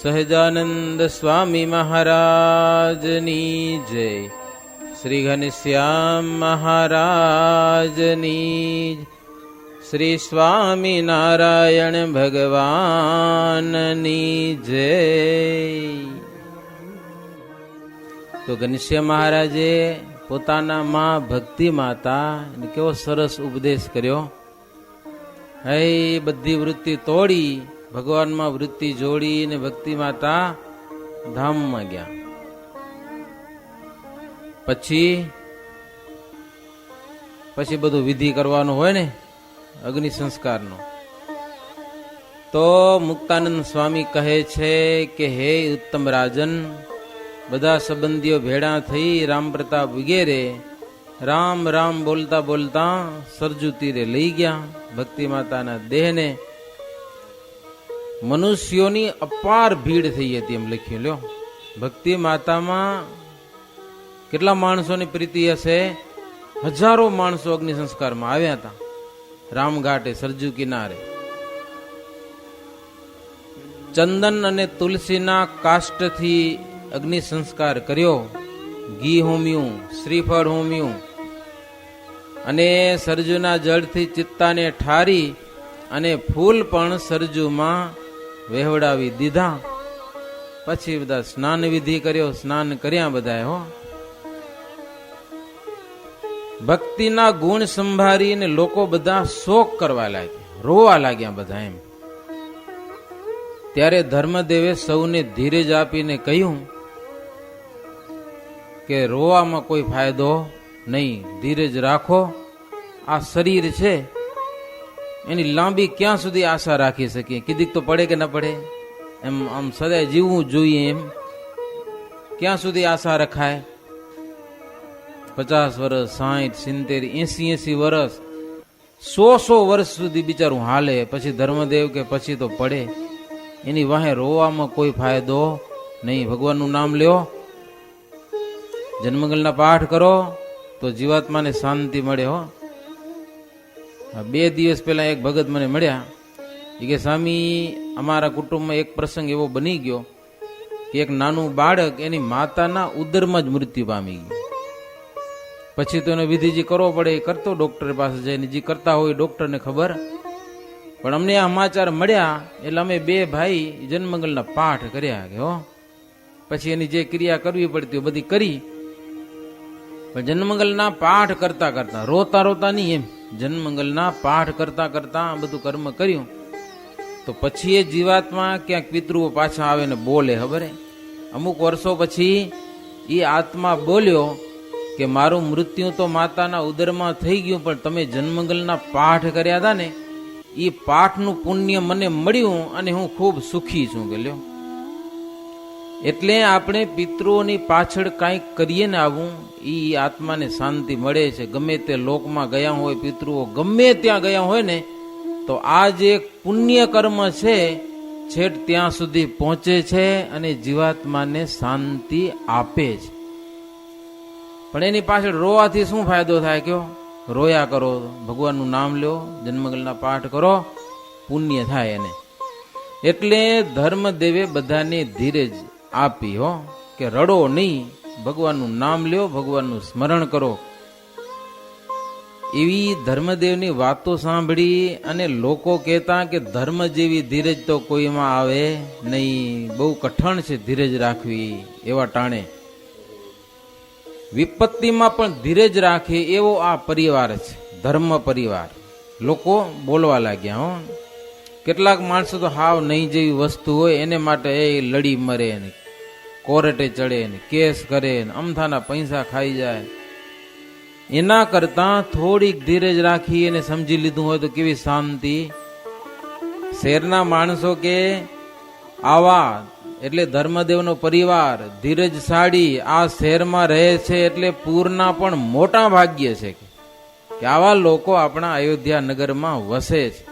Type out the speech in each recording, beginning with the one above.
સહજાનંદ સ્વામી મહારાજની જય. શ્રી ઘનશ્યામ મહારાજની, શ્રી સ્વામી નારાયણ ભગવાનની જય. તો ઘનશ્યામ મહારાજે પોતાના માં ભક્તિ માતા કેવો સરસ ઉપદેશ કર્યો. હે બધી વૃત્તિ તોડી ભગવાનમાં વૃત્તિ જોડી ને ભક્તિ માતા ધામમાં ગયા. પછી બધું વિધિ કરવાનું હોય ને અગ્નિ સંસ્કારનો. તો મુક્તાનંદ સ્વામી કહે છે કે હે ઉત્તમ રાજન, બધા સંબંધીઓ ભેળા થઈ રામ પ્રતાપ વગેરે રામ રામ બોલતા બોલતા સરજુ તીરે લઈ ગયા ભક્તિ માતાના દેહને. મનુષ્યોની અપાર ભીડ થઈ હતી એમ લખ્યું. લ્યો, ભક્તિ માતામાં કેટલા માણસોની પ્રીતિ હશે? હજારો માણસો અગ્નિ સંસ્કારમાં આવ્યા હતા રામઘાટે સરજુ કિનારે. ચંદન અને તુલસીના કાષ્ટથી અગ્નિ સંસ્કાર કર્યો, ઘી હોમ્યું, શ્રીફળ હોમ્યું અને સરજુના જળથી ચિત્તાને ઠારી અને ફૂલ પણ સરજુમાં વહેવડાવી દીધા. પછી બધા સ્નાન વિધિ કર્યો, સ્નાન કર્યા બધાએ. હો, ભક્તિના ગુણ સંભાળીને લોકો બધા શોક કરવા લાગ્યા, રોવા લાગ્યા બધા એમ. ત્યારે ધર્મદેવે સૌને ધીરજ આપીને કહ્યું કે રોવામાં કોઈ ફાયદો નહીં, ધીરજ રાખો. આ શરીર છે એની લાંબી ક્યાં સુધી આશા રાખી શકીએ? કીધીક તો પડે કે ન પડે? એમ આમ સદાય જીવવું જોઈએ એમ ક્યાં સુધી આશા રખાય? 50 વર્ષ, 60, 70, 80 વર્ષ, 100 વર્ષ સુધી બિચારું હાલે. પછી ધર્મદેવ કે પછી તો પડે. એની વાહે રોવામાં કોઈ ફાયદો નહીં. ભગવાનનું નામ લ્યો, જન્મંગલના પાઠ કરો તો જીવાત્માને શાંતિ મળે. હો, 2 દિવસ પહેલા એક ભગત મને મળ્યા. એ કે સ્વામી, અમારા કુટુંબમાં એક પ્રસંગ એવો બની ગયો કે એક નાનું બાળક એની માતાના ઉદરમાં જ મૃત્યુ પામી ગયું. પછી તો એનો વિધિ કરવો પડે, એ કરતો ડોક્ટર પાસે જઈને, જે કરતા હોય ડોક્ટરને ખબર. પણ અમને આ સમાચાર મળ્યા એટલે અમે 2 ભાઈ જન્મંગલના પાઠ કર્યા કે હો. પછી એની જે ક્રિયા કરવી પડતી બધી કરી. પણ જન્મંગલના પાઠ કરતા કરતા, રોતા રોતા નહીં એમ, જન્મંગલના પાઠ કરતા કરતા બધું કર્મ કર્યું. તો પછી એ જીવાત્મા ક્યાંક પિતૃઓ પાછા આવે ને બોલે. ખબર હે, અમુક વર્ષો પછી એ આત્મા બોલ્યો કે મારું મૃત્યુ તો માતાના ઉદરમાં થઈ ગયું, પણ તમે જન્મંગલના પાઠ કર્યા હતા ને એ પાઠનું પુણ્ય મને મળ્યું અને હું ખૂબ સુખી છું. કે લ્યો, એટલે આપણે પિતૃઓની પાછળ કાંઈક કરીએ ને આવું, એ આત્માને શાંતિ મળે છે. ગમે તે લોકમાં ગયા હોય, પિતૃઓ ગમે ત્યાં ગયા હોય ને, તો આ જે પુણ્ય કર્મ છે છેક ત્યાં સુધી પહોંચે છે અને જીવાત્માને શાંતિ આપે છે. પણ એની પાછળ રોવાથી શું ફાયદો થાય? કયો, રોયા કરો, ભગવાનનું નામ લ્યો, જન્મંગલના પાઠ કરો, પુણ્ય થાય એને. એટલે ધર્મદેવે બધાને ધીરજ આપી. હો, કે રડો નહીં, ભગવાનનું નામ લ્યો, ભગવાનનું સ્મરણ કરો. એવી ધર્મદેવની વાતો સાંભળી અને લોકો કહેતા કે ધર્મ જેવી ધીરજ તો કોઈમાં આવે નહીં, બહુ કઠણ છે ધીરજ રાખવી. એવા ટાણે વિપત્તિમાં પણ ધીરજ રાખે એવો આ પરિવાર છે, ધર્મ પરિવાર. લોકો બોલવા લાગ્યા. હો, કેટલાક માણસો તો હાવ નહીં જેવી વસ્તુ હોય એને માટે એ લડી મરે ને કોર્ટે ચડે ને કેસ કરે ને અમથાના પૈસા ખાઈ જાય. એના કરતા થોડીક ધીરજ રાખી અને સમજી લીધું હોય તો કેવી શાંતિ. શહેરના માણસો કે આવા એટલે ધર્મદેવનો પરિવાર ધીરજશાળી આ શહેરમાં રહે છે એટલે પૂરના પણ મોટા ભાગ્ય છે કે આવા લોકો આપણા અયોધ્યા નગરમાં વસે છે.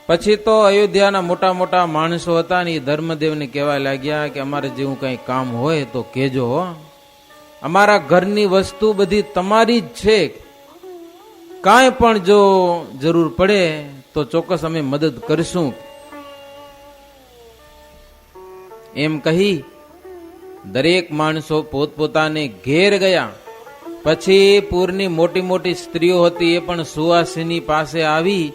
પછી તો અયોધ્યાના મોટા મોટા માણસો હતા ને એ ધર્મદેવને કહેવા લાગ્યા કે અમારે જેવું કઈ કામ હોય તો કહેજો. અમારા ઘરની વસ્તુ બધી તમારી જ છે, કાંઈ પણ જો જરૂર પડે તો ચોક્કસ અમે મદદ કરીશું. એમ કહી દરેક માણસો પોતપોતાને ઘેર ગયા. પછી પૂરની મોટી મોટી સ્ત્રીઓ હતી એ પણ સુવાસિની પાસે આવી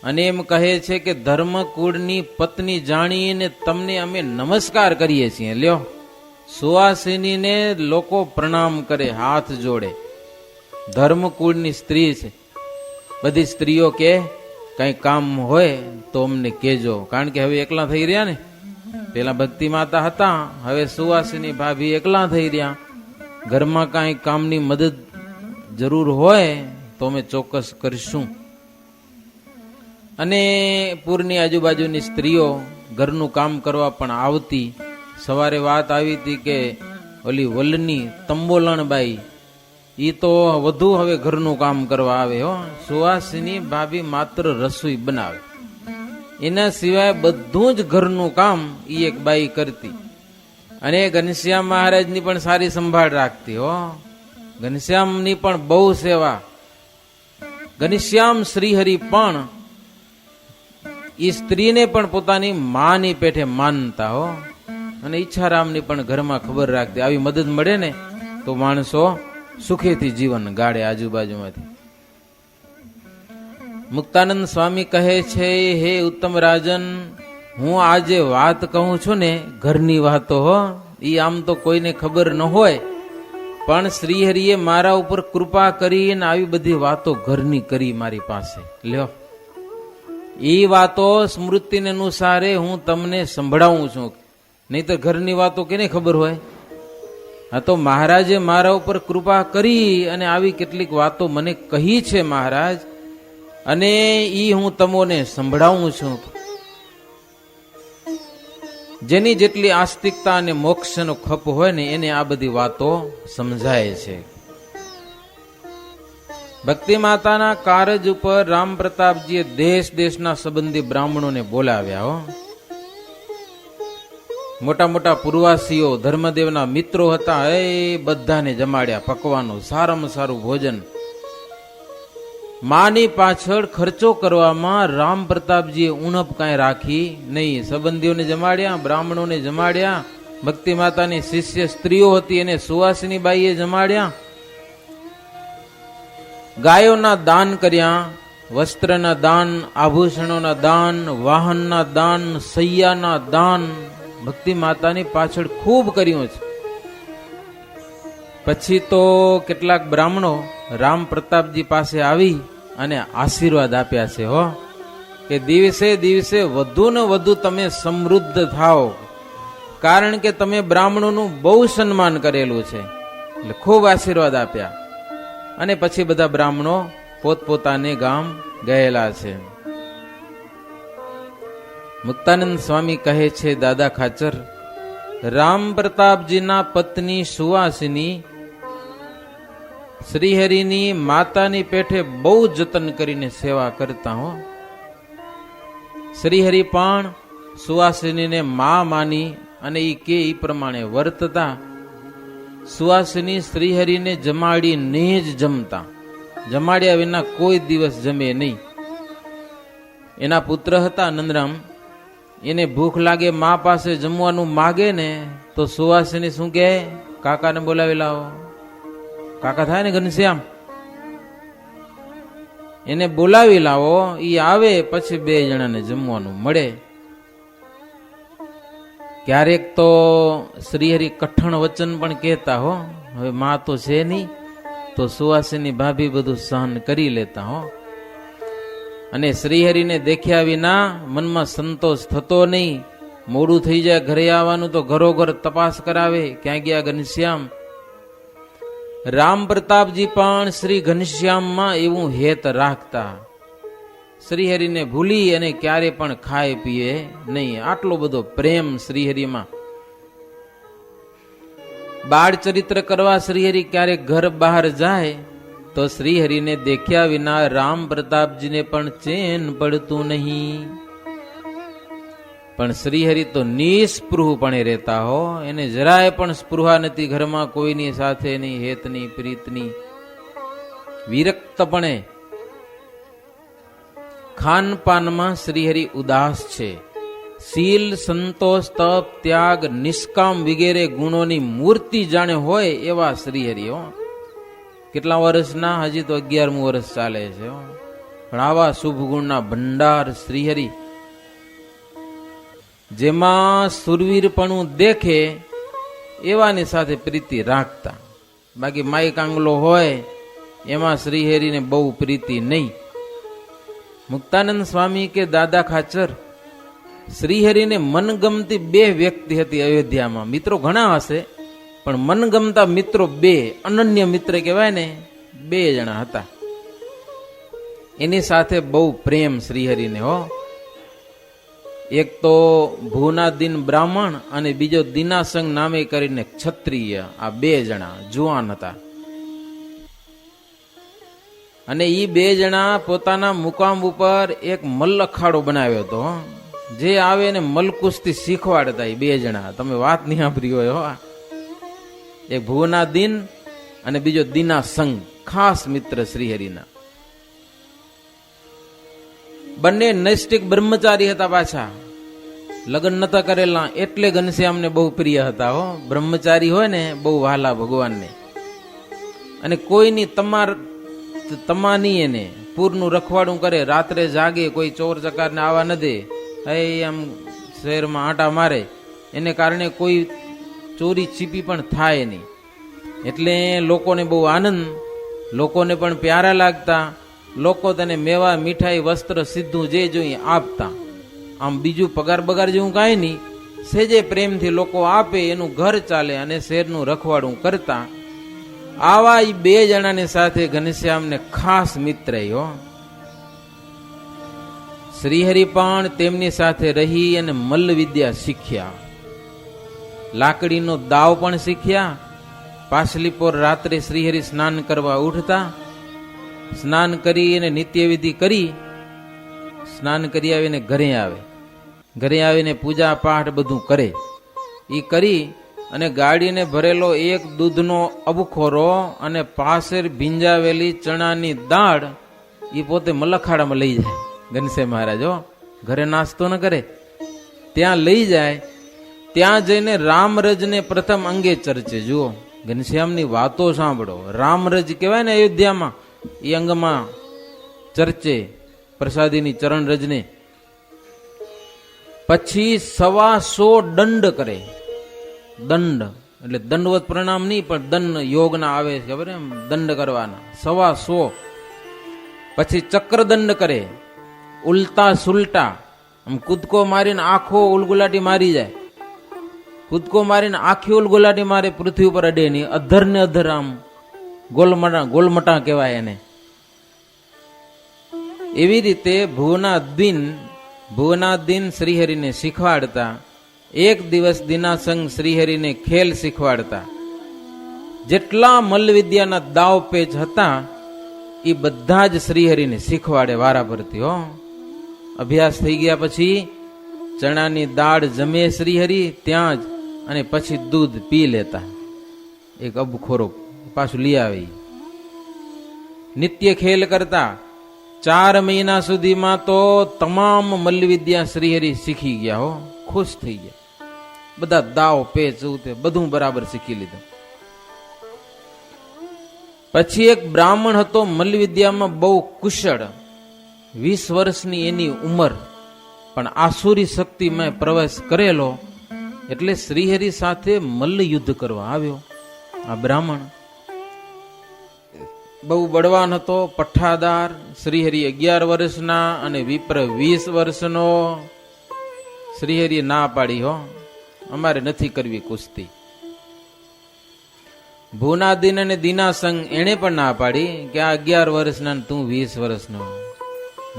અને એમ કહે છે કે ધર્મકુળની પત્ની જાણીને તમને અમે નમસ્કાર કરીએ છીએ. લ્યો, સુવાસિનીને લોકો પ્રણામ કરે, હાથ જોડે. ધર્મકુળની સ્ત્રી છે. બધી સ્ત્રીઓ કે કઈ કામ હોય તો અમને કહેજો, કારણ કે હવે એકલા થઈ રહ્યા ને. પેલા ભક્તિ માતા હતા, હવે સુવાસિની ભાભી એકલા થઈ રહ્યા. ઘરમાં કાંઈ કામની મદદ જરૂર હોય તો અમે ચોક્કસ કરીશું. અને પૂરની આજુબાજુની સ્ત્રીઓ ઘરનું કામ કરવા પણ આવતી. સવારે વાત આવી હતી કે ઓલી વલની તંબોલણબાઈ ઈ તો વધુ હવે ઘરનું કામ કરવા આવે. હો, સુવાસિની ભાભી માત્ર રસોઈ બનાવે, એના સિવાય બધું જ ઘરનું કામ ઈ એક બાઈ કરતી. અને ઘનશ્યામ મહારાજની પણ સારી સંભાળ રાખતી. હો, ઘનશ્યામની પણ બહુ સેવા. ઘનશ્યામ શ્રીહરિ પણ ઈ સ્ત્રીને પણ પોતાની માની પેઠે માનતા. હો, અને ઈચ્છારામની પણ ઘરમાં ખબર રાખતી. આવી મદદ મળે ને તો માણસો સુખેથી જીવન ગાળે આજુબાજુમાંથી. મુક્તાનંદ સ્વામી કહે છે, હે ઉત્તમ રાજન, હું આજે વાત કહું છું ને ઘરની વાતો, હો, ઈ આમ તો કોઈને ખબર ન હોય, પણ શ્રીહરિએ મારા ઉપર કૃપા કરીને આવી બધી વાતો ઘરની કરી મારી પાસે. લ્યો, એ વાતો સ્મૃતિને અનુસારે હું તમને સંભળાવું છું, નહીં તો ઘરની વાતો કેને ખબર હોય. હા, તો મહારાજે મારા ઉપર કૃપા કરી અને આવી કેટલીક વાતો મને કહી છે મહારાજ, અને ઈ હું તમને સંભળાવું છું. જેની જેટલી આસ્તિકતા અને મોક્ષનો ખપ હોય ને એને આ બધી વાતો સમજાય છે. ભક્તિ માતાના કારજ ઉપર રામ પ્રતાપજીએ દેશ દેશના સંબંધી બ્રાહ્મણોને બોલાવ્યા. હો, મોટા મોટા પૂર્વાસીઓ ધર્મદેવના મિત્રો હતા, એ બધાને જમાડ્યા. પકવાનું સારામાં સારું ભોજન. માની પાછળ ખર્ચો કરવામાં રામ પ્રતાપજીએ ઉણપ કાંઈ રાખી નહીં. સંબંધીઓને જમાડ્યા, બ્રાહ્મણોને જમાડ્યા, ભક્તિ માતાની શિષ્ય સ્ત્રીઓ હતી એને સુવાસિની બાઈએ જમાડ્યા. ગાયોના દાન કર્યા, વસ્ત્રના દાન, આભૂષણોના દાન, વાહનના દાન, સૈયાના દાન ભક્તિ માતાની પાછળ ખૂબ કર્યું છે. પછી તો કેટલાક બ્રાહ્મણો રામ પ્રતાપજી પાસે આવી અને આશીર્વાદ આપ્યા છે. હો, કે દિવસે દિવસે વધુ ને વધુ તમે સમૃદ્ધ થાઓ, કારણ કે તમે બ્રાહ્મણોનું બહુ સન્માન કરેલું છે. એટલે ખૂબ આશીર્વાદ આપ્યા. અને પછી બધા બ્રાહ્મણો પોતપોતાને ગામ ગયેલા છે. મુક્તાનંદ સ્વામી કહે છે, દાદા ખાચર, રામ પ્રતાપજીના પત્ની સુવાસિની શ્રીહરિની માતાની પેઠે બહુ જતન કરીને સેવા કરતા. હો, શ્રીહરિ પણ સુવાસિનીને મા માની અને ઈ કે ઈ પ્રમાણે વર્તતા. સુવાસિની શ્રીહરિને જમાડીને જ જમતા, જમાડ્યા વિના કોઈ દિવસ જમે નહીં. એના પુત્ર હતા નંદરામ, એને ભૂખ લાગે, મા પાસે જમવાનું માગે ને તો સુવાસિની શું કહે, કાકાને બોલાવી લાવો. કાકા થાય ને ઘનશ્યામ, એને બોલાવી લાવો. ઈ આવે પછી બે જણાને જમવાનું મળે. ક્યારેક તો શ્રીહરિ કઠણ વચન પણ કહેતા. હો, હવે માં તો છે નહીં, તો સુવાસિની ભાભી બધું સહન કરી લેતા. હો, અને શ્રીહરિને દેખ્યા વિના મનમાં સંતોષ થતો નહીં. મોડું થઈ જાય ઘરે આવવાનું તો ઘરોઘર તપાસ કરાવે, ક્યાં ગયા ઘનશ્યામ. રામ પ્રતાપજી પણ શ્રી ઘનશ્યામમાં એવું હેત રાખતા, શ્રીહરિને ભૂલી અને ક્યારે પણ ખાય પીએ નહીં. આટલો બધો પ્રેમ શ્રીહરિમાં. બાળ ચરિત્ર કરવા શ્રીહરિ ક્યારેક ઘર બહાર જાય તો શ્રીહરિને દેખ્યા વિના રામ પ્રતાપજીને પણ ચેન પડતું નહીં. પણ શ્રીહરિ તો નિસ્પૃહપણે રહેતા. હો, એને જરાય પણ સ્પૃહા નથી ઘરમાં કોઈની સાથે નહીં, હેતની પ્રીતની. વિરક્તપણે ખાનપાનમાં શ્રીહરિ ઉદાસ છે. શીલ, સંતોષ, તપ, ત્યાગ, નિષ્કામ વગેરે ગુણોની મૂર્તિ જાણે હોય એવા શ્રીહરિ. કેટલા વર્ષના? હજી તો 11મું વર્ષ ચાલે છે. પણ આવા શુભ ગુણના ભંડાર શ્રીહરિ, જેમાં સુરવીરપણું દેખે એવાની સાથે પ્રીતિ રાખતા. બાકી માઈ કાંગલો હોય એમાં શ્રીહરિને બહુ પ્રીતિ નહીં. મુક્તાનંદ સ્વામી કે દાદા ખાચર, શ્રીહરિને મનગમતી 2 વ્યક્તિ હતી અયોધ્યામાં. મિત્રો ઘણા હશે, પણ મનગમતા મિત્રો 2, અનન્ય મિત્ર કહેવાય ને, 2 જણા હતા. એની સાથે બહુ પ્રેમ શ્રીહરિને. એક તો ભુવનાદીન બ્રાહ્મણ અને બીજો દિનાસંગ નામે કરીને ક્ષત્રિય. આ 2 જણા જુવાન હતા. અને એ 2 જણા પોતાના મુકામ ઉપર એક મલ્લ અખાડો બનાવ્યો હતો. જે આવે ને મલકુસ્તી શીખવાડતા એ 2 જણા. તમે વાત નહીં સાંભળી હોય. એક ભુવનાદીન અને બીજો દિનાસંગ, ખાસ મિત્ર શ્રીહરિના. બંને નૈષ્ટિક બ્રહ્મચારી હતા. પાછા લગ્ન નતા કરેલા, એટલે ઘનશ્યામને બહુ પ્રિય હતા. બ્રહ્મચારી હોય ને બહુ વહાલા ભગવાનને. અને કોઈની તમાની એને પૂરનું રખવાડું કરે, રાત્રે જાગે, કોઈ ચોર ચકારને આવવા ન દે, આમ શહેરમાં આંટા મારે, એને કારણે કોઈ ચોરી છીપી પણ થાય નહીં. એટલે લોકોને બહુ આનંદ, લોકોને પણ પ્યારા લાગતા. લોકો તેને મેવા, મીઠાઈ, વસ્ત્ર સીધું જે જોઈએ આપતા. આમ બીજું પગાર બગાર જેવું કાંઈ નહીં, સેજે પ્રેમથી લોકો આપે, એનું ઘર ચાલે અને શેરનું રખવાડું કરતા. આવા 2 જણાની સાથે ઘનશ્યામને ખાસ મિત્ર. શ્રીહરિ પણ તેમની સાથે રહી અને મલ્લ વિદ્યા શીખ્યા. લાકડીનો દાવ પણ શીખ્યા. પાછલીપોર રાત્રે શ્રીહરિ સ્નાન કરવા ઉઠતા. સ્નાન કરી અને નિત્યવિધિ કરી, સ્નાન કરી આવીને ઘરે આવે. ઘરે આવીને પૂજા પાઠ બધું કરે. એ કરી અને ગાડીને ભરેલો એક દૂધનો અબખોરો અને પાસેર ભીંજાવેલી ચણાની દાળ એ પોતે મલખાડામાં લઈ જાય. ઘનશ્યામ મહારાજ ઘરે નાસ્તો ન કરે, ત્યાં લઈ જાય. ત્યાં જઈને રામરજને પ્રથમ અંગે ચર્ચે. જુઓ, ઘનશ્યામની વાતો સાંભળો. રામરજ કહેવાય ને અયોધ્યામાં, એ અંગમાં ચર્ચે પ્રસાદીની ચરણ રજને. પછી 125 દંડ કરે. દંડ એટલે દંડવત પ્રણામ નહીં, પણ દંડ યોગના આવે છે, ખબર એમ દંડ કરવાના 125. પછી ચક્રદંડ કરે, ઉલટા સુલટા. આમ કૂદકો મારીને આખો ઉલગુલાટી મારી જાય. કૂદકો મારીને આખી ઉલગુલાટી મારે, પૃથ્વી ઉપર અડે નહીં. અધર ને અધર આમ ગોલમટા કહેવાય એને. એવી રીતે ભુવનાદીન શ્રીહરિને શીખવાડતા. એક દિવસ દિનાસંગ શ્રીહરિને ખેલ શીખવાડતા. જેટલા મલ્લ વિદ્યાના દાવ પેચ હતા એ બધા જ શ્રીહરિને શીખવાડે વારા પરથી. અભ્યાસ થઈ ગયા પછી ચણાની દાળ જમે શ્રીહરિ ત્યાં જ, અને પછી દૂધ પી લેતા. એક અબખોરો પાછું લઈ આવે. નિત્ય ખેલ કરતા. 4 મહિના સુધીમાં તો તમામ મલ્લવિદ્યા શ્રીહરિ શીખી ગયા. ખુશ થઈ ગયા. બધા દાવ પેચ બધું બરાબર શીખી લીધું. પછી એક બ્રાહ્મણ હતો, મલ્લવિદ્યામાં બહુ કુશળ. 20 વર્ષની એની ઉંમર, પણ આસુરી શક્તિમાં પ્રવેશ કરેલો. એટલે શ્રીહરિ સાથે મલ્લ યુદ્ધ કરવા આવ્યો. આ બ્રાહ્મણ બહુ બળવાન હતો, પઠ્ઠાદાર. શ્રીહરિ 11 વર્ષના અને વિપ્ર 20 વર્ષનો. શ્રીહરિ ના પાડી, અમારે નથી કરવી કુસ્તી. ભુવનાદીન અને દિનાસંગ એને પણ ના પાડી કે આ 11 વર્ષના તું 20 વર્ષનો,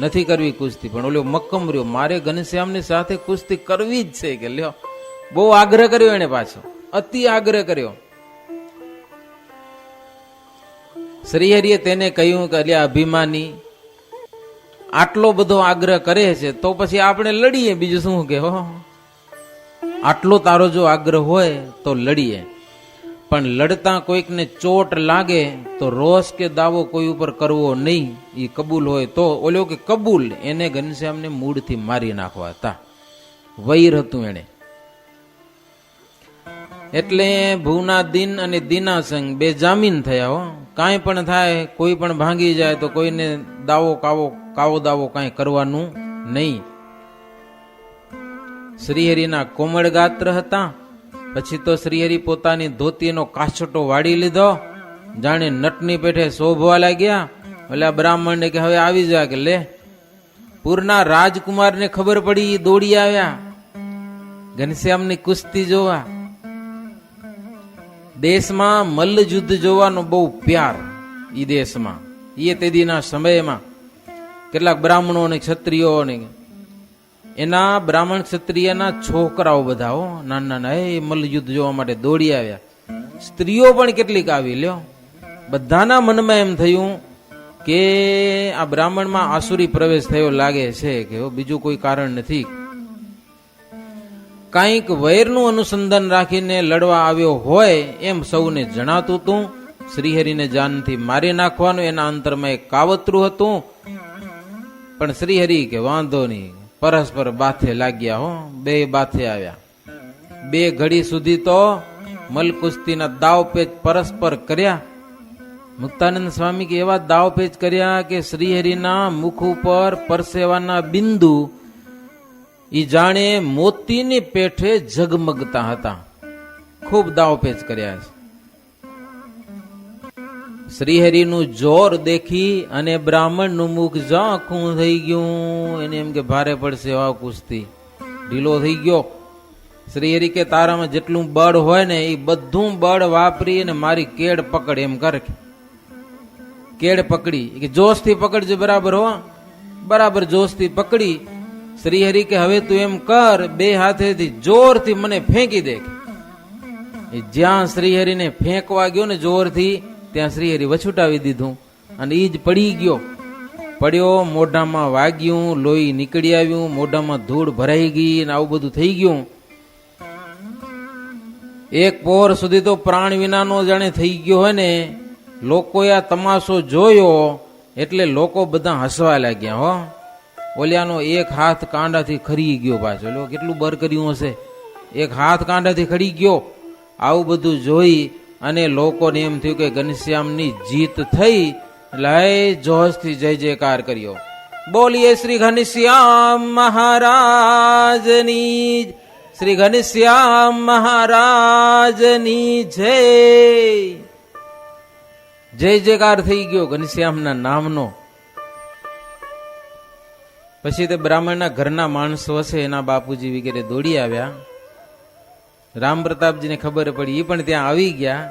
નથી કરવી કુસ્તી. પણ ઓલો મક્કમ રહ્યો, મારે ઘનશ્યામની સાથે કુસ્તી કરવી જ છે. કે લ્યો, બહુ આગ્રહ કર્યો એને, પાછો અતિ આગ્રહ કર્યો. શ્રીહરિએ તેને કહ્યું કે અલ્યા અભિમાની, આટલો બધો આગ્રહ કરે છે તો પછી આપણે લડીએ, બીજું શું કે આટલો તારો જો આગ્રહ હોય તો લડીએ. પણ લડતા કોઈકને ચોટ લાગે તો રોષ કે દાવો કોઈ ઉપર કરવો નહીં. એ કબૂલ હોય તો. ઓલો કે કબૂલ, એને ઘનશ્યામને મૂળથી મારી નાખવા હતા. વૈર હતું એને. એટલે ભૂના દિન અને દિનાસંગ બે જામીન થયા હો. કાંઈ પણ થાય, કોઈ પણ ભાંગી જાય તો કોઈને કાવો દાવો કાંઈ કરવાનું નહીં. શ્રીહરિના કોમળ ગાત્ર હતા. પછી તો શ્રીહરિ પોતાની ધોતીનો કાછટો વાળી લીધો, જાણે નટની પેઠે શોભવા લાગ્યા. ઓલા બ્રાહ્મણને કે હવે આવી જા કે લે. પૂરના રાજકુમારને ખબર પડી, દોડી આવ્યા ઘનશ્યામની કુસ્તી જોવા. દેશમાં મલ્લ યુદ્ધ જોવાનો બહુ પ્યાર ઈ દેશમાં. એ તેદીના સમયમાં કેટલાક બ્રાહ્મણો અને ક્ષત્રિયો ને એના બ્રાહ્મણ ક્ષત્રિયના છોકરાઓ બધા હો નાના નાના એ મલ્લ યુદ્ધ જોવા માટે દોડી આવ્યા. સ્ત્રીઓ પણ કેટલીક આવી લ્યો. બધાના મનમાં એમ થયું કે આ બ્રાહ્મણમાં આસુરી પ્રવેશ થયો લાગે છે, કે બીજું કોઈ કારણ નથી. કાંઈક વૈરનું અનુસંધાન રાખીને લડવા આવ્યો હોય એમ સૌને જણાતું હતું. શ્રીહરિને જાનથી મારી નાખવાનું એના અંતરમાં એક કાવતરું હતું. પણ શ્રીહરિ કે વાંધો નહીં, પરસ્પર બાથે લાગ્યા હો. બે બાથે આવ્યા. બે ઘડી સુધી તો મલકુસ્તીના દાવપેચ પરસ્પર કર્યા. મુક્તાનંદ સ્વામી કે એવા દાવપેચ કર્યા કે શ્રીહરિના મુખ ઉપર પરસેવાના બિંદુ ઈ જાણે મોતીની પેઠે ઝગમગતા હતા. ખૂબ દાવપેચ કર્યા છે. શ્રીહરિનું જોર દેખી અને બ્રાહ્મણનું મુખ ઝાંખું થઈ ગયું. એને એમ કે ભારે પડશે આ કુસ્તી, ઢીલો થઈ ગયો. શ્રીહરિ કે તારામાં જેટલું બળ હોય ને એ બધું બળ વાપરી અને મારી કેડ પકડ એમ કર. કેડ પકડી કે જોશથી પકડજે, બરાબર હો. બરાબર જોશથી પકડી. શ્રીહરિ કે હવે તું એમ કર, બે હાથેથી જોરથી મને ફેંકી દે. જ્યાં શ્રીહરિને ફેંકવા ગયો ને જોરથી, ત્યાં શ્રીહરિ વછુટાવી દીધું અને ઈ જ પડી ગયો. પડ્યો, મોઢામાં વાગ્યું, લોહી નીકળી આવ્યું, મોઢામાં ધૂળ ભરાઈ ગઈ ને આવું બધું થઈ ગયું. એક પહોર સુધી તો પ્રાણ વિનાનો જાણે થઈ ગયો હોય ને. લોકોએ આ તમાશો જોયો એટલે લોકો બધા હસવા લાગ્યા હો. ઓલિયાનો એક હાથ કાંડાથી ખરી ગયો પાછો. લો કેટલું બર કર્યું હશે, એક હાથ કાંડાથી ખડી ગયો. આવું બધું જોઈ અને લોકોને એમ થયું કે ઘનશ્યામની જીત થઈ. લઈ જોશથી જય જયકાર કર્યો. બોલીએ શ્રી ઘનશ્યામ મહારાજની, શ્રી ઘનશ્યામ મહારાજની જય. જય જયકાર થઈ ગયો ઘનશ્યામના નામનો. પછી તે બ્રાહ્મણના ઘરના માણસો હશે, એના બાપુજી વગેરે દોડી આવ્યા. રામ પ્રતાપજીને ખબર પડી, એ પણ ત્યાં આવી ગયા.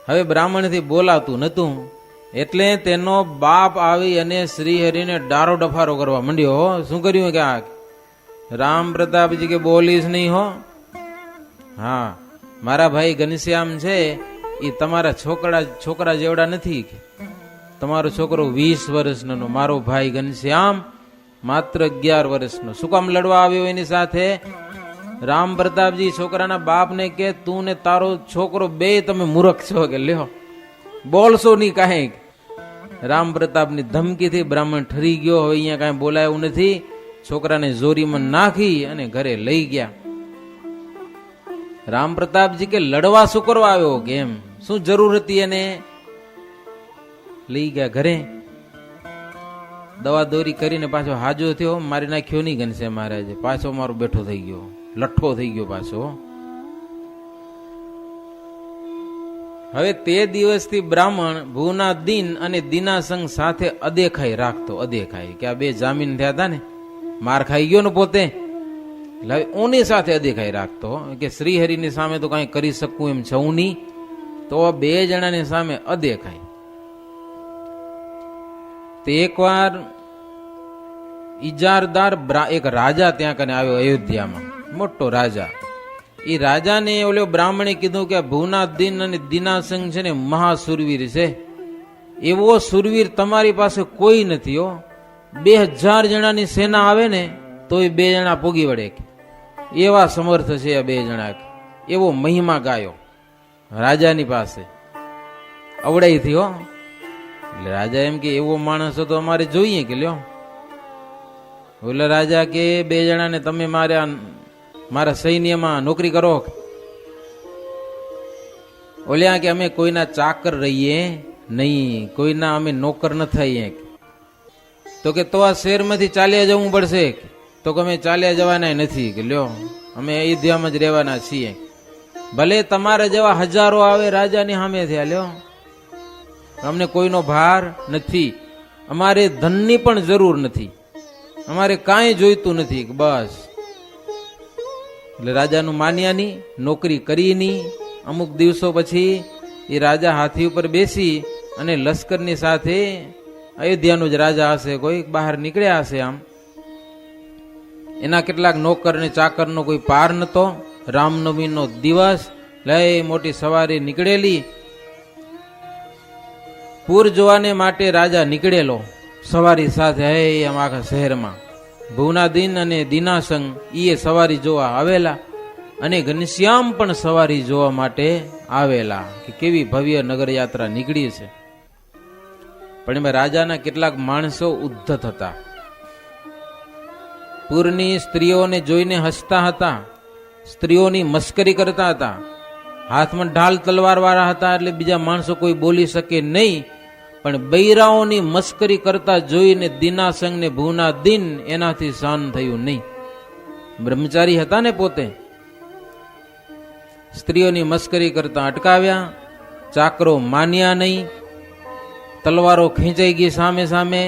હવે બ્રાહ્મણથી બોલાતું નતું એટલે તેનો બાપ આવી અને શ્રીહરિને ડારો ડફારો કરવા માંડ્યો. શું કર્યું કે આ રામ પ્રતાપજી કે બોલીશ નહીં હો. હા, મારા ભાઈ ઘનશ્યામ છે એ તમારા છોકરા જેવડા નથી. તમારો છોકરો 20 વર્ષનો, મારો ભાઈ ઘનશ્યામ માત્ર 11 વર્ષનો. શું કામ લડવા આવ્યો એની સાથે? રામ પ્રતાપજી છોકરાના બાપને કે તું ને તારો છોકરો બે તમે મૂર્ખ છો કે લ્યો બોલશો નહીં કાંઈ. રામ પ્રતાપની ધમકીથી બ્રાહ્મણ ઠરી ગયો. હવે અહીંયા કાંઈ બોલાયું નથી. છોકરાને જોરીમાં નાખી અને ઘરે લઈ ગયા. રામ પ્રતાપજી કે લડવા શું કરવા આવ્યો કે એમ શું જરૂર હતી એને? લઈ ગયા ઘરે. દવા દોરી કરીને પાછો હાજો થયો. મારી નાખ્યો નહીં ઘનશ્યામ મહારાજે. પાછો મારો બેઠો થઈ ગયો, લઠ્ઠો થઈ ગયો પાછો. હવે તે દિવસથી બ્રાહ્મણ ભૂના દિન અને દિનાસંગ સાથે અદેખાઈ રાખતો. અદેખાઈ કે આ બે જામીન થયા હતા ને, માર ખાઈ ગયો ને પોતે, ઓની સાથે અદેખાઈ રાખતો કે શ્રીહરિની સામે તો કઈ કરી શકું એમ છું નહીં, તો બે જણાની સામે અદેખાઈ. તે એકવાર ઇજારદાર એક રાજા ત્યાં કને આવ્યો અયોધ્યામાં, મોટો રાજા. એ રાજાને ઓલો બ્રાહ્મણે કીધું કે ભૂના દિન અને દિનાસંગ છે ને મહાસુરવીર છે, એવો સુરવીર તમારી પાસે કોઈ નથી હો. 2000 જણાની સેના આવે ને તો એ 2 જણા પોગી વળે, એવા સમર્થ છે આ 2 જણા. એવો મહિમા ગાયો રાજાની પાસે અવડાઈ થી હો. એટલે રાજા એમ કે એવો માણસ તો અમારે જોઈએ કે લ્યો. ઓલા રાજા કે 2 જણાને તમે મારા સૈન્યમાં નોકરી કરો. ઓલ્યા કે અમે કોઈના ચાકર રહીએ નહીં, કોઈના અમે નોકર ન થઈએ. તો કે તો આ શહેરમાંથી ચાલ્યા જવું પડશે. તો કે અમે ચાલ્યા જવાના નથી, કે લ્યો અમે અયોધ્યામાં જ રહેવાના છીએ. ભલે તમારા જેવા હજારો આવે રાજાની સામે થયા, લ્યો અમને કોઈનો ભાર નથી, અમારે ધનની પણ જરૂર નથી, અમારે કાંઈ જોઈતું નથી, બસ. એટલે રાજાનું માન્યા નહીં, નોકરી કરી નહીં. અમુક દિવસો પછી એ રાજા હાથી ઉપર બેસી અને લશ્કરની સાથે, અયોધ્યાનો જ રાજા હશે, કોઈ બહાર નીકળ્યા હશે. આમ એના કેટલાક નોકર ને ચાકરનો કોઈ પાર નતો. રામનવમીનો દિવસ, લઈ મોટી સવારી નીકળેલી. પૂર જોવાને માટે રાજા નીકળેલો સવારી સાથે. હે આમ આખા શહેરમાં ભુવના દિન અને દિનાસંગ એ સવારી જોવા આવેલા, અને ઘનશ્યામ પણ સવારી જોવા માટે આવેલા કે કેવી ભવ્ય નગર યાત્રા નીકળી છે. પણ એમાં રાજાના કેટલાક માણસો ઉદ્ધત હતા. પૂરની સ્ત્રીઓને જોઈને હસતા હતા, સ્ત્રીઓની મસ્કરી કરતા હતા. હાથમાં ઢાલ તલવાર વાળા હતા, એટલે બીજા માણસો કોઈ બોલી શકે નહીં. પણ બૈરાઓની મસ્કરી કરતા જોઈને દિનાસંગ ને ભુવના દિન એનાથી સહન થયું નહીં. બ્રહ્મચારી હતા ને પોતે. સ્ત્રીઓની મસ્કરી કરતા અટકાવ્યા, ચાકરો માન્યા નહીં. તલવારો ખેંચાઈ ગઈ સામે સામે.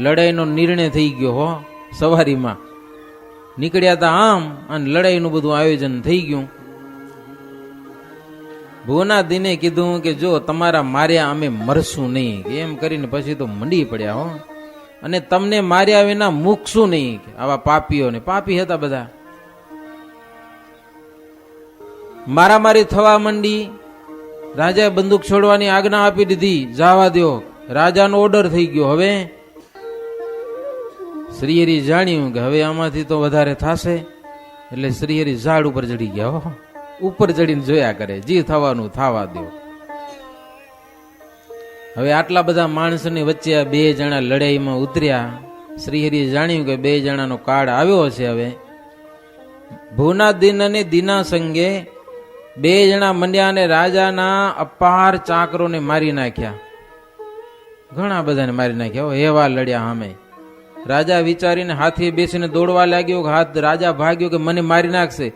લડાઈનો નિર્ણય થઈ ગયો. હો સવારીમાં નીકળ્યા હતા આમ, અને લડાઈનું બધું આયોજન થઈ ગયું. ભુવના દિને કીધું કે જો તમારા માર્યા અમે મરશું નહીં, એમ કરીને પછી તો મંડી પડ્યા. હો અને તમને માર્યા વિના મૂકશું નહીં. આવા પાપીઓને, પાપી હતા બધા. મારામારી થવા માંડી. રાજાએ બંદૂક છોડવાની આજ્ઞા આપી દીધી, જવા દો, રાજાનો ઓર્ડર થઈ ગયો. હવે શ્રીહરિ જાણ્યું કે હવે આમાંથી તો વધારે થશે, એટલે શ્રીહરિ ઝાડ ઉપર ચડી ગયા. હો ઉપર ચડીને જોયા કરે, જે થવાનું થવા દો. હવે આટલા બધા માણસોની વચ્ચે આ 2 જણા લડાઈમાં ઉતર્યા. શ્રીહરિ જાણ્યું કે 2 જણાનો કાળ આવ્યો છે. હવે ભુવના દિન અને દિનાસંગે 2 જણા મંડ્યા અને રાજાના અપાર ચાકરોને મારી નાખ્યા. ઘણા બધાને મારી નાખ્યા. એવા લડ્યા સામે. રાજા વિચારીને હાથી બેસીને દોડવા લાગ્યો. હાથ રાજા ભાગ્યો કે મને મારી નાખશે.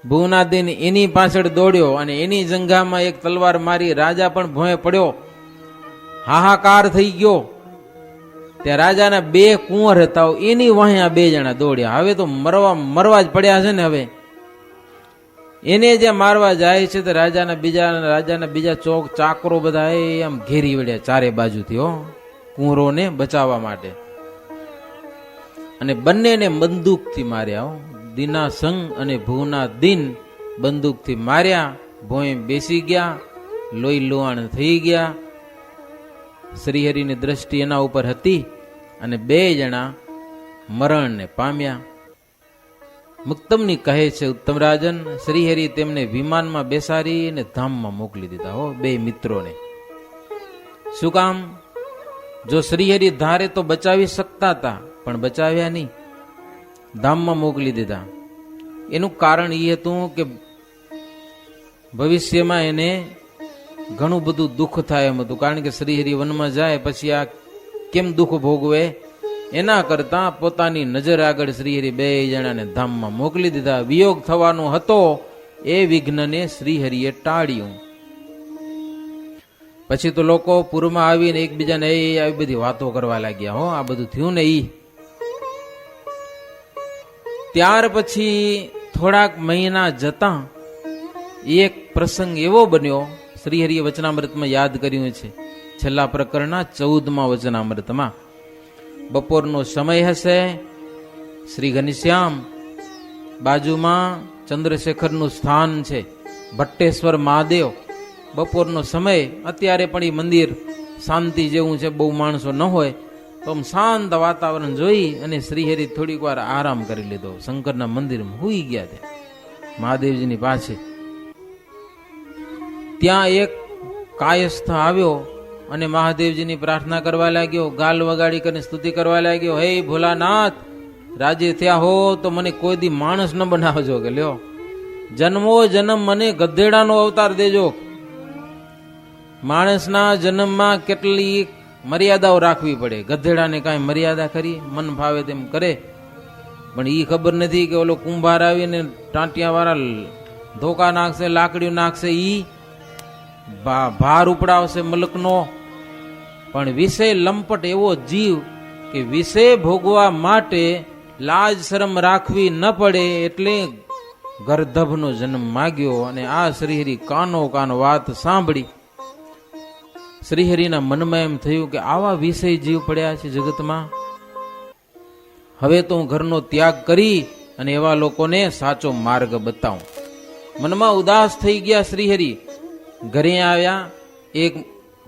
ભુવના દિન એની પાછળ દોડ્યો અને એની જંઘામાં એક તલવાર મારી. રાજા પણ ભોંય પડ્યો, હાહાકાર થઈ ગયો. ત્યાં રાજાના 2 કુંવર હતા, એની વાહે આ 2 જણા દોડ્યા. હવે તો મરવા જ પડ્યા છે ને. હવે એને જે મારવા જાય છે તો રાજાના બીજા ચોક ચાકરો બધા આમ ઘેરી વળ્યા ચારે બાજુથી. હો કુંવરોને બચાવવા માટે. અને બંનેને બંદૂકથી માર્યા. હો દિનાસંગ અને ભુવના દિન બંદૂકથી માર્યા. ભોંય બેસી ગયા, લોહી લુહાણ થઈ ગયા. શ્રીહરિની દ્રષ્ટિ એના ઉપર હતી અને 2 જણા મરણને પામ્યા. મુક્તમની કહે છે ઉત્તમરાજન, શ્રીહરિ તેમને વિમાનમાં બેસાડીને ધામમાં મોકલી દીધા. હો 2 મિત્રોને. શું કામ? જો શ્રીહરિ ધારે તો બચાવી શકતા હતા, પણ બચાવ્યા નહીં, ધામમાં મોકલી દીધા. એનું કારણ એ હતું કે ભવિષ્યમાં એને ઘણું બધું દુઃખ થાય એમ હતું. કારણ કે શ્રીહરિ વનમાં જાય પછી આ કેમ દુઃખ ભોગવે, એના કરતા પોતાની નજર આગળ શ્રીહરિ 2 જણાને ધામમાં મોકલી દીધા. વિયોગ થવાનો હતો એ વિઘ્નને શ્રીહરિએ ટાળ્યું. પછી તો લોકો પૂરમાં આવીને એકબીજાને આવી બધી વાતો કરવા લાગ્યા. હો આ બધું થયું ને ઈ. ત્યાર પછી થોડાક મહિના જતા એક પ્રસંગ એવો બન્યો, શ્રીહરિએ વચનામૃતમાં યાદ કર્યું છે, છેલ્લા પ્રકરણના 14મા વચનામૃતમાં. બપોરનો સમય હશે. શ્રી ઘનશ્યામ બાજુમાં ચંદ્રશેખરનું સ્થાન છે, ભટ્ટેશ્વર મહાદેવ. બપોરનો સમય. અત્યારે પણ એ મંદિર શાંતિ જેવું છે, બહુ માણસો ન હોય તો આમ શાંત વાતાવરણ જોઈ અને શ્રીહરિ થોડીક વાર આરામ કરી લીધો. શંકરના મંદિરમાં હુઈ ગયા તે મહાદેવજીની પાસે. ત્યાં એક કાયસ્થ આવ્યો અને મહાદેવજીની પ્રાર્થના કરવા લાગ્યો, ગાલ વગાડી કરીને સ્તુતિ કરવા લાગ્યો. હે ભોલાનાથ, રાજી થયા હો તો મને કોઈ દી માણસ ન બનાવજો, કે લ્યો જન્મો જન્મ મને ગધેડાનો અવતાર દેજો. માણસના જન્મમાં કેટલી મર્યાદાઓ રાખવી પડે, ગધેડાને કાંઈ મર્યાદા ખરી? મન ભાવે તેમ કરે. પણ એ ખબર નથી કે ઓલો કુંભાર આવીને ટાંટિયા વાળા ધોકા નાખશે, લાકડીઓ નાખશે, ઈ ભાર ઉપડાવશે મલકનો. પણ વિષય લંપટ એવો જીવ કે વિષય ભોગવા માટે લાજ શરમ રાખવી ન પડે એટલે ગર્ધભનો જન્મ માગ્યો. અને આ શ્રીહરિ કાનો કાન વાત સાંભળી શ્રીહરિના મનમાં એમ થયું કે આવા વિષય જીવ પડ્યા છે જગતમાં, હવે તો હું ઘરનો ત્યાગ કરી અને એવા લોકોને સાચો માર્ગ બતાવું. મનમાં ઉદાસ થઈ ગયા શ્રીહરિ. ઘરે આવ્યા, એક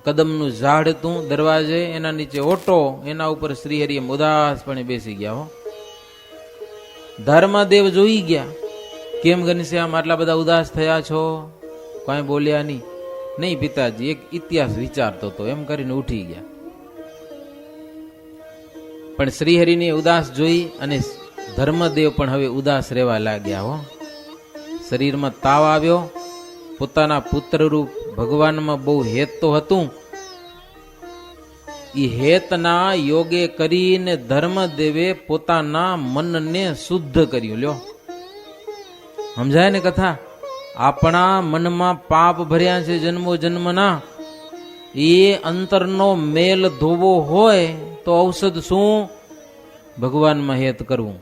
કદમનું ઝાડ હતું દરવાજે, એના નીચે ઓટો, એના ઉપર શ્રીહરિ એમ ઉદાસપણે બેસી ગયા. હો, ધર્મદેવ જોઈ ગયા, કેમ ઘનશ્યામ આટલા બધા ઉદાસ થયા છો? કાંઈ બોલ્યા નહીં. નહીં પિતાજી, એક ઇતિહાસ વિચારતો હતો, એમ કરીને ઉઠી ગયા. પણ શ્રીહરિની ઉદાસ જોઈ અને ધર્મદેવ પણ હવે ઉદાસ રહેવા લાગ્યા. હો, શરીરમાં તાવ આવ્યો. પોતાના પુત્રરૂપ ભગવાનમાં બહુ હેત તો હતું. એ હેતના યોગે કરીને ધર્મદેવે પોતાના મનને શુદ્ધ કર્યું. લ્યો, સમજાય ને કથા? આપણા મનમાં પાપ ભર્યા છે જન્મો જન્મના, એ અંતરનો મેલ ધોવો હોય તો ઔષધ શું? ભગવાનમાં હેત કરવું.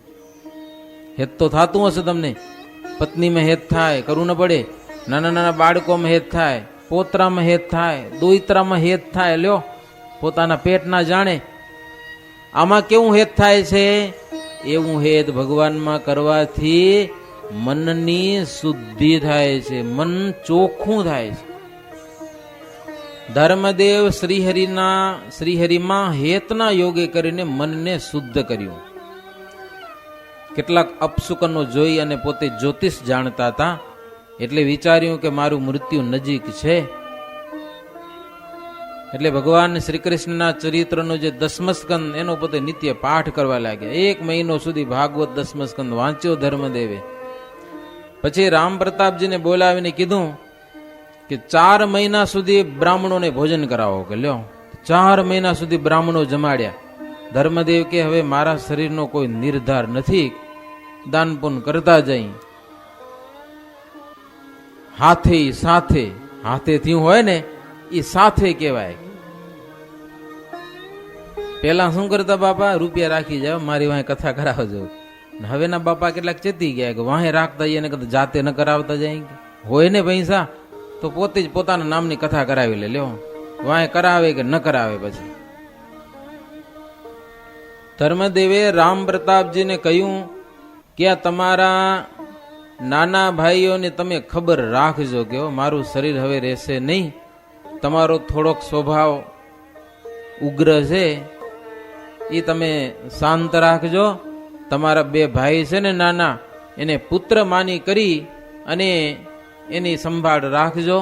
હેત તો થતું હશે તમને, પત્નીમાં હેત થાય, કરવું ન પડે. નાના નાના બાળકોમાં હેત થાય, પોતરામાં હેત થાય, દોઈત્રામાં હેત થાય. લ્યો, પોતાના પેટ ના જાણે. આમાં કેવું હેત થાય છે? એવું હેત ભગવાનમાં કરવાથી મનની શુદ્ધિ થાય છે, મન ચોખ્ખું થાય છે. ધર્મદેવ શ્રીહરિમાં હેતના યોગે કરીને મનને શુદ્ધ કર્યું. કેટલાક અપશુકનો જોઈ અને પોતે જ્યોતિષ જાણતા હતા એટલે વિચાર્યું કે મારું મૃત્યુ નજીક છે. એટલે ભગવાન શ્રી કૃષ્ણના ચરિત્રનો જે દસમસ્કંદ એનો પોતે નિત્ય પાઠ કરવા લાગ્યા. 1 મહિનો સુધી ભાગવત દસમસ્કંદ વાંચ્યો ધર્મદેવે. પછી રામ પ્રતાપજીને બોલાવીને કીધું કે 4 મહિના સુધી બ્રાહ્મણોને ભોજન કરાવો. કે લ્યો, 4 મહિના સુધી બ્રાહ્મણો જમાડ્યા. ધર્મદેવ કે હવે મારા શરીરનો કોઈ નિર્ધાર નથી, દાન પુન કરતા જઈ. હાથે સાથે, હાથે થયું હોય ને એ સાથે કહેવાય. પેલા શું કરતા બાપા? રૂપિયા રાખી જાવ, મારી વાંહે કથા કરાવજો. હવેના બાપા કેટલાક ચેતી ગયા કે વાંહે રાખતા જઈએ ને કદાચ જાતે ન કરાવતા જાય. હોય ને પૈસા તો પોતે જ પોતાના નામની કથા કરાવી લે. લ્યો, વાંહે કરાવે કે ન કરાવે. પછી ધર્મદેવે રામ પ્રતાપજીને કહ્યું કે આ તમારા નાના ભાઈઓને તમે ખબર રાખજો કે મારું શરીર હવે રહેશે નહીં. તમારો થોડોક સ્વભાવ ઉગ્ર છે, એ તમે શાંત રાખજો. તમારા 2 ભાઈ છે ને નાના, એને પુત્ર માની કરી અને એની સંભાળ રાખજો.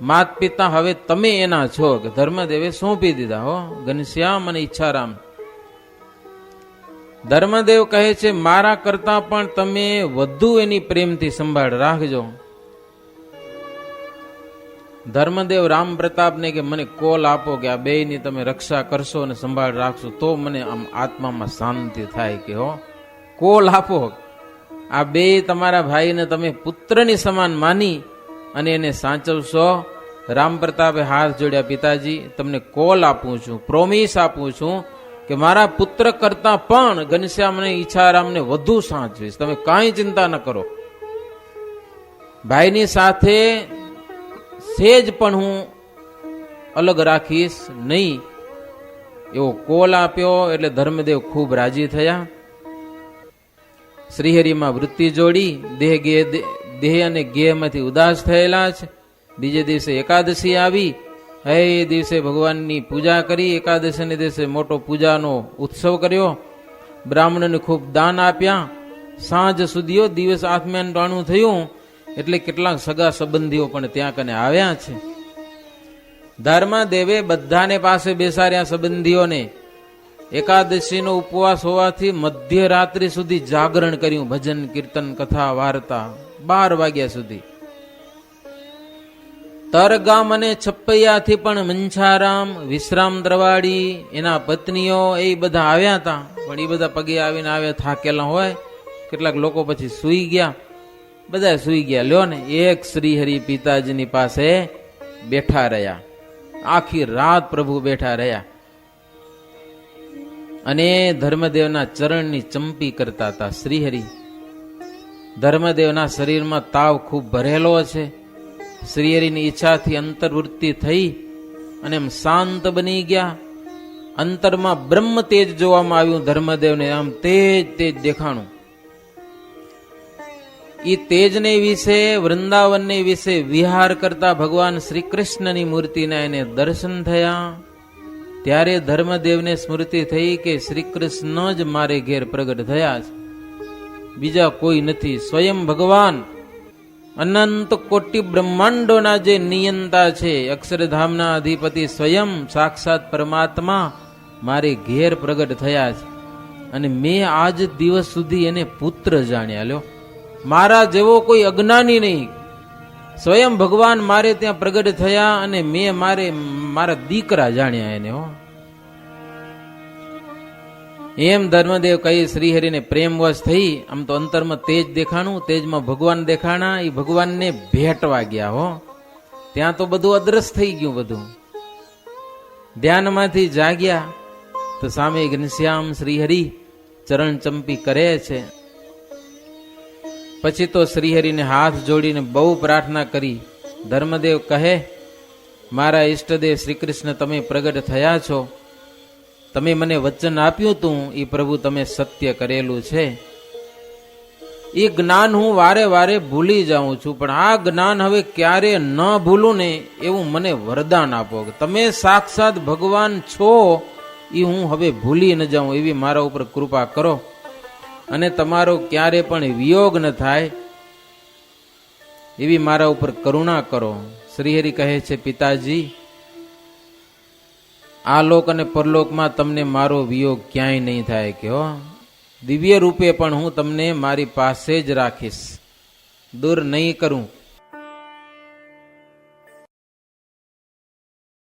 માત પિતા હવે તમે એના છો. કે ધર્મદેવે સોંપી દીધા. હો, ઘનશ્યામ અને ઈચ્છારામ. ધર્મદેવ કહે છે મારા કરતા પણ તમે વધુ એની પ્રેમથી સંભાળ રાખજો. ધર્મદેવ રામ પ્રતાપને કે મને કોલ આપો કે આ 2 ની તમે રક્ષા કરશો અને સંભાળ રાખશો તો મને આમ આત્મામાં શાંતિ થાય. કે હો, કોલ આપો. આ 2 તમારા ભાઈને તમે પુત્રની સમાન માની અને એને સાચવશો. રામ પ્રતાપે હાથ જોડ્યા. પિતાજી, તમને કોલ આપું છું, પ્રોમિસ આપું છું કે મારા પુત્ર કરતા પણ ઘનશ્યામને ઈચ્છારામને વધુ સાચવીશ. તમે કાંઈ ચિંતા ન કરો. ભાઈની સાથે સેજ પણ હું અલગ રાખીશ નહીં. એવો કોલ આપ્યો એટલે ધર્મદેવ ખૂબ રાજી થયા. શ્રીહરિમાં વૃત્તિ જોડી. દેહ અને ગેહમાંથી ઉદાસ થયેલા છે. બીજે દિવસે એકાદશી આવી. એ દિવસે ભગવાનની પૂજા કરી. એકાદશીને દિવસે મોટો પૂજાનો ઉત્સવ કર્યો. બ્રાહ્મણને ખૂબ દાન આપ્યા. સાંજ સુધીઓ દિવસ આત્મ્યાન ટાણું થયું એટલે કેટલાક સગા સંબંધીઓ પણ ત્યાં કને આવ્યા છે. ધર્મદેવે બધાને પાસે બેસાડ્યા સંબંધીઓને. એકાદશીનો ઉપવાસ હોવાથી મધ્યરાત્રિ સુધી જાગરણ કર્યું, ભજન કીર્તન કથા વાર્તા 12 વાગ્યા સુધી. તરગામ અને છપૈયાથી પણ મંછારામ, વિશ્રામ દ્રવાડી, એના પત્નીઓ એ બધા આવ્યા હતા. પણ એ બધા પગે આવીને આવ્યા, થાકેલા હોય. કેટલાક લોકો પછી સૂઈ ગયા, બધા સૂઈ ગયા. લ્યો ને, એક શ્રીહરિ પિતાજીની પાસે બેઠા રહ્યા. આખી રાત પ્રભુ બેઠા રહ્યા અને ધર્મદેવના ચરણની ચંપી કરતા હતા. શ્રીહરિ ધર્મદેવના શરીરમાં તાવ ખૂબ ભરેલો છે. શ્રીહરિની ઈચ્છાથી અંતર્વૃત્તિ થઈ અને એમ શાંત બની ગયા. અંતરમાં બ્રહ્મ તેજ જોવામાં આવ્યું. ધર્મદેવને આમ તેજ તેજ દેખાણું. એ તેજને વિશે, વૃંદાવનને વિશે વિહાર કરતા ભગવાન શ્રી કૃષ્ણની મૂર્તિના એને દર્શન થયા. ત્યારે ધર્મદેવને સ્મૃતિ થઈ કે શ્રી કૃષ્ણ જ મારે ઘેર પ્રગટ થયા છે, બીજા કોઈ નથી. સ્વયં ભગવાન અનંત કોટી બ્રહ્માંડોના જે નિયંતા છે, અક્ષરધામના અધિપતિ સ્વયં સાક્ષાત પરમાત્મા મારે ઘેર પ્રગટ થયા છે. અને મેં આજ દિવસ સુધી એને પુત્ર જાણ્યા. લ્યો, મારા જેવો કોઈ અજ્ઞાની નહીં, સ્વયં ભગવાન મારે ત્યાં પ્રગટ થયા અને મેં મારા દીકરા જાણ્યા એને. હો, એમ ધર્મદેવ કહી શ્રીહરિને પ્રેમવશ થઈ. આમ તો અંતરમાં તેજ દેખાણું, તેજમાં ભગવાન દેખાણા. એ ભગવાનને ભેટવા ગયા. હો, ત્યાં તો બધું અદ્રશ્ય થઈ ગયું. બધું ધ્યાનમાંથી જાગ્યા તો સામે ઘનશ્યામ શ્રીહરિ ચરણ ચંપી કરે છે. પછી તો શ્રીહરિને હાથ જોડીને બહુ પ્રાર્થના કરી. ધર્મદેવ કહે, મારા ઈષ્ટદેવ શ્રી કૃષ્ણ તમે પ્રગટ થયા છો, તમે મને વચન આપ્યું તું, એ પ્રભુ તમે સત્ય કરેલું છે. એ જ્ઞાન હું વારે વારે ભૂલી જાઉં છું, પણ આ જ્ઞાન હવે ક્યારે ન ભૂલું ને એવું મને વરદાન આપો. તમે સાક્ષાત ભગવાન છો એ હું હવે ભૂલી ન જાઉં, એવી મારા ઉપર કૃપા કરો અને તમારો ક્યારે પણ વિયોગ ન થાય એવી મારા ઉપર કરુણા કરો. શ્રીહરિ કહે છે, પિતાજી, આ લોક અને પરલોકમાં તમને મારો વિયોગ ક્યાંય નહીં થાય. કે હો, દિવ્ય રૂપે પણ હું તમને મારી પાસે જ રાખીશ, દૂર નહીં કરું.